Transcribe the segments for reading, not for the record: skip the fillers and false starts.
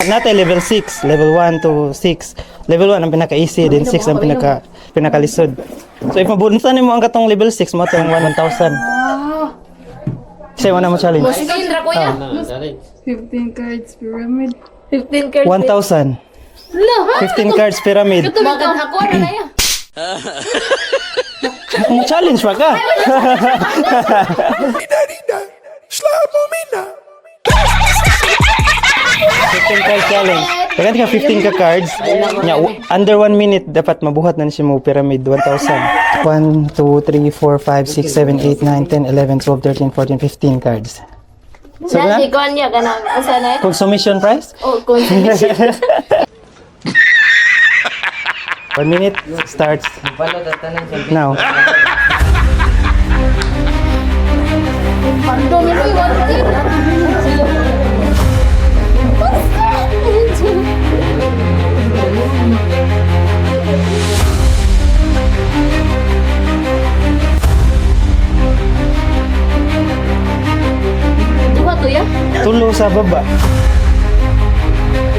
natin level 6, level 1 to 6. Level 1 ang pinaka-easy, then 6 ang pinaka-lisod. So if mabunsan mo ang katong level 6, mo itong 1,000. Say mo na mo challenge. Sige, Indra, kuya. 15 cards pyramid. 15 cards. 1,000. Lo, ha? 15 cards pyramid. Bakit ako na yan? Ang challenge pa ka. 15 cards challenge. Pagkat ka 15 ka cards, nya, under 1 minute dapat mabuhat na siya mo pyramid 1,000. 1, 2, 3, 4, 5, 6, 7, 8, 9, 10, 11, 12, 13, 14, 15 cards. So Dati na? ko niya, ganang, asa na yun? Consumption price? Oh, consumption. 1 minute starts now. Ang dami mo yung Duha to ya? Tulo sa baba.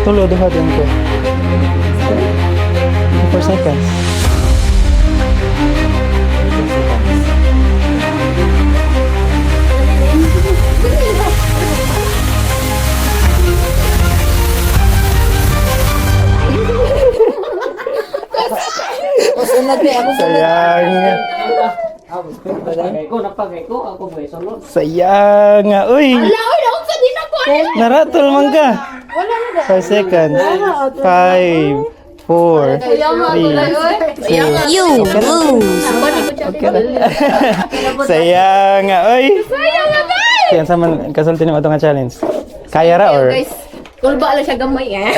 Tulo duha din ko. 4 seconds. Sayang. Sayang nga. Uy! Laoy, ako sa din ako. Naratol man ka. 5 seconds. 5, 4, 3. You lose. Sayang nga. Uy! Kaya sa man kasulti ni mo ito nga challenge. Kaya ra or? Guys, kulba lang siya gamay eh.